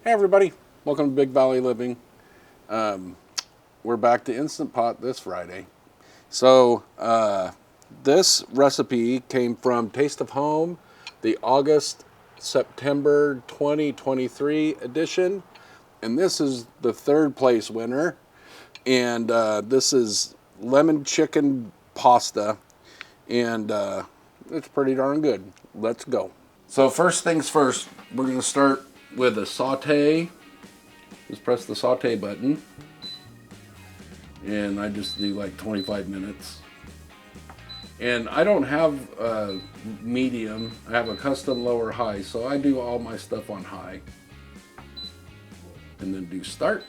Hey everybody, welcome to Big Valley Living. We're back to Instant Pot this Friday. So this recipe came from Taste of Home, the August-September 2023 edition. And this is the third place winner. And this is lemon chicken pasta. And it's pretty darn good. Let's go. So first things first, we're going to start with a saute. Just press the saute button. And I just do like 25 minutes. And I don't have a medium. I have a custom lower high. So I do all my stuff on high. And then do start.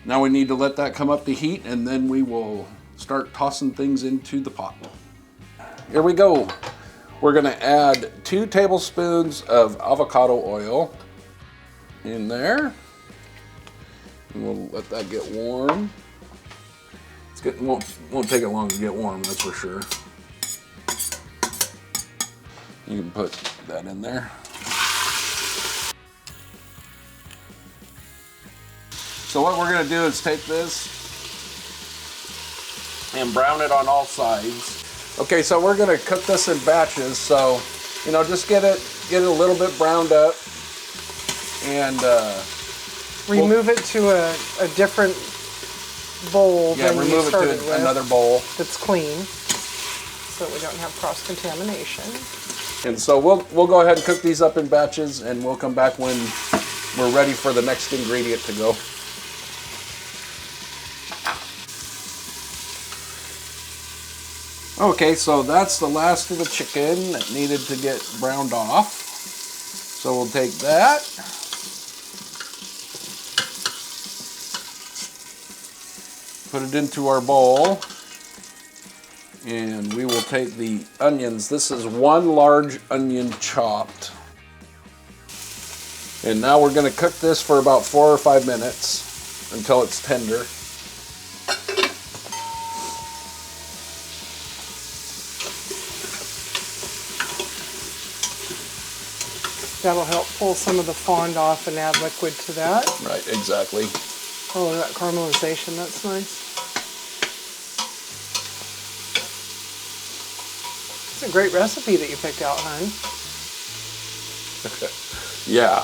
Now we need to let that come up to heat, and then we will start tossing things into the pot. Here we go. We're gonna add 2 tablespoons of avocado oil in there. And we'll let that get warm. Won't take it long to get warm, that's for sure. You can put that in there. So what we're gonna do is take this and brown it on all sides. Okay, so we're gonna cook this in batches. So, you know, just get it a little bit browned up, and remove it to a different bowl than you started with. Another bowl that's clean, so that we don't have cross contamination. And so we'll go ahead and cook these up in batches, and we'll come back when we're ready for the next ingredient to go. Okay, so that's the last of the chicken that needed to get browned off. So we'll take that. Put it into our bowl. And we will take the onions. This is 1 large onion chopped. And now we're going to cook this for about 4 or 5 minutes until it's tender. That'll help pull some of the fond off and add liquid to that. Right, exactly. Oh, that caramelization, that's nice. It's a great recipe that you picked out, hon. Yeah,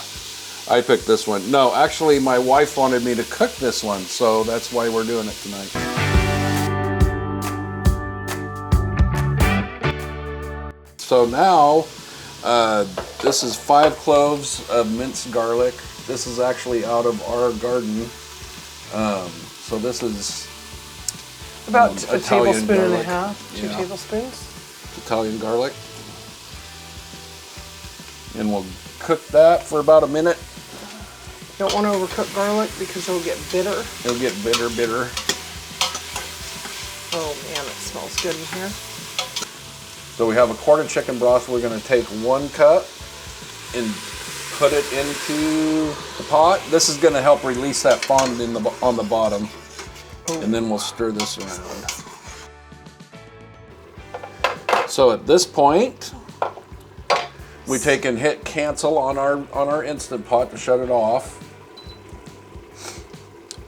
I picked this one. No, actually my wife wanted me to cook this one, so that's why we're doing it tonight. So now, this is 5 cloves of minced garlic. This is actually out of our garden. So this is about a Italian tablespoon garlic. and a half, 2 tablespoons. Italian garlic. And we'll cook that for about a minute. Don't want to overcook garlic because it'll get bitter. It'll get bitter. Oh man, it smells good in here. So we have a quart of chicken broth. We're going to take 1 cup and put it into the pot. This is going to help release that fond on the bottom. Ooh. And then we'll stir this around. So at this point, we take and hit cancel on our Instant Pot to shut it off.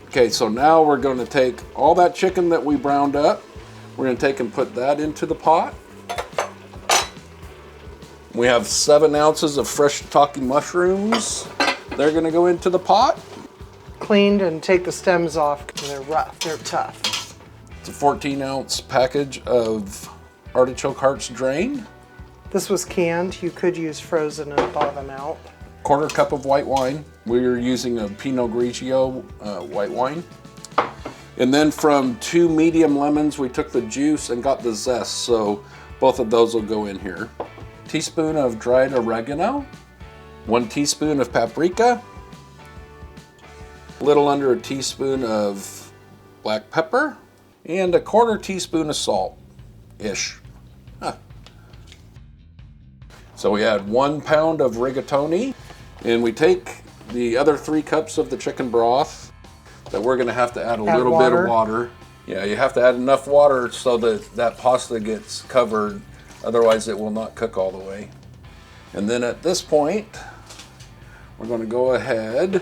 Okay, so now we're going to take all that chicken that we browned up. We're going to take and put that into the pot. We have 7 ounces of fresh shiitake mushrooms. They're gonna go into the pot. Cleaned, and take the stems off because they're rough, they're tough. It's a 14-ounce package of artichoke hearts drained. This was canned. You could use frozen and thaw them out. 1/4 cup of white wine. We're using a Pinot Grigio white wine. And then from 2 medium lemons, we took the juice and got the zest. So both of those will go in here. Teaspoon of dried oregano, 1 teaspoon of paprika, a little under a teaspoon of black pepper, and a 1/4 teaspoon of salt-ish. Huh. So we add 1 pound of rigatoni, and we take the other 3 cups of the chicken broth that we're gonna have to add a little bit of water. Yeah, you have to add enough water so that that pasta gets covered. Otherwise it will not cook all the way. And then at this point, We're going to go ahead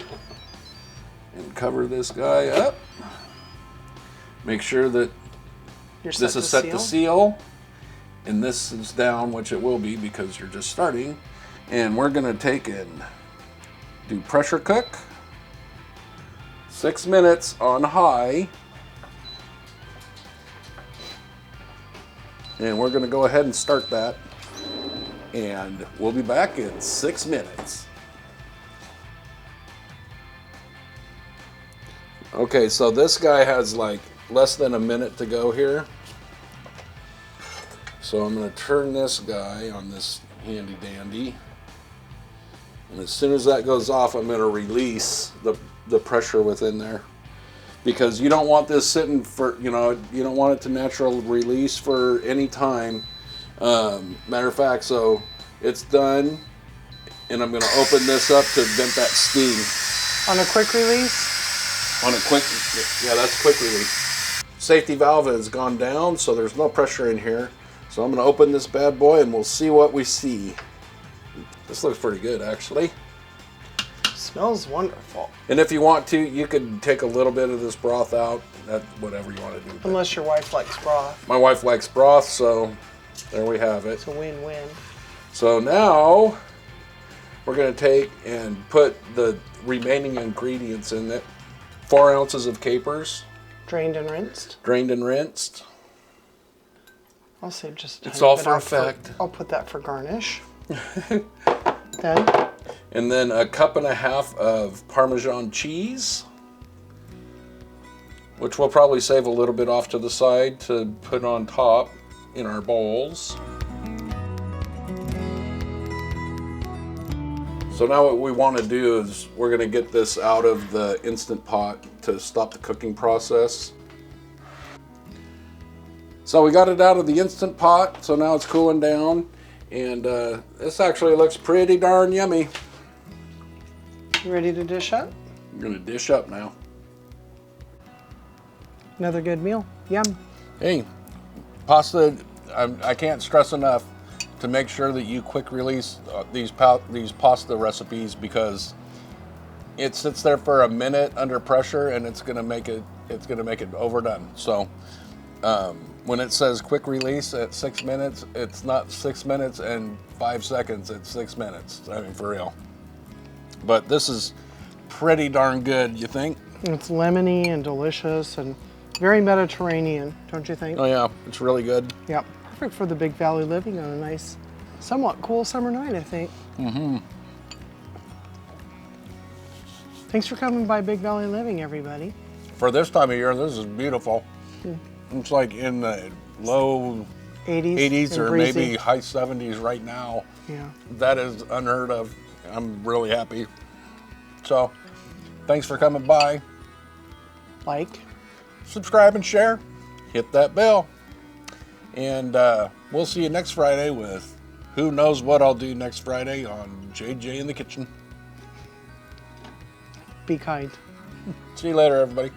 and cover this guy up. Make sure that this is set to seal, and this is down, which it will be because you're just starting. And we're going to take and do pressure cook, 6 minutes on high. And we're going to go ahead and start that. And we'll be back in 6 minutes. Okay, so this guy has like less than a minute to go here. So I'm going to turn this guy on this handy dandy. And as soon as that goes off, I'm going to release the pressure within there. Because you don't want this sitting for, you don't want it to natural release for any time. Matter of fact, so it's done. And I'm going to open this up to vent that steam. On a quick release? On a quick, yeah, that's quick release. Safety valve has gone down, so there's no pressure in here. So I'm going to open this bad boy and we'll see what we see. This looks pretty good, actually. Smells wonderful. And if you want to, you could take a little bit of this broth out. That's whatever you want to do. Unless your wife likes broth. My wife likes broth, so there we have it. It's a win-win. So now we're going to take and put the remaining ingredients in it. 4 ounces of capers. Drained and rinsed. Drained and rinsed. I'll save just a tiny It's all bit for off effect. I'll put that for garnish. Then. And then 1.5 cups of Parmesan cheese, which we'll probably save a little bit off to the side to put on top in our bowls. So now what we want to do is we're going to get this out of the Instant Pot to stop the cooking process. So we got it out of the Instant Pot, so now it's cooling down, and this actually looks pretty darn yummy. You ready to dish up? I'm going to dish up now. Another good meal. Yum. Hey, pasta, I can't stress enough to make sure that you quick release these pasta recipes, because it sits there for a minute under pressure and it's gonna make it overdone. So when it says quick release at 6 minutes, it's not 6 minutes and 5 seconds, it's 6 minutes. I mean, for real. But this is pretty darn good, you think? It's lemony and delicious and very Mediterranean, don't you think? Oh yeah, it's really good. Yep. Perfect for the Big Valley living on a nice, somewhat cool summer night, I think. Mm-hmm. Thanks for coming by Big Valley Living, everybody. For this time of year, this is beautiful. It's like in the low 80s or breezy. maybe high 70s right now. Yeah. That is unheard of. I'm really happy. So, thanks for coming by. Like, Subscribe and share. Hit that bell. And we'll see you next Friday with who knows what I'll do next Friday on JJ in the Kitchen. be kind. See you later, everybody.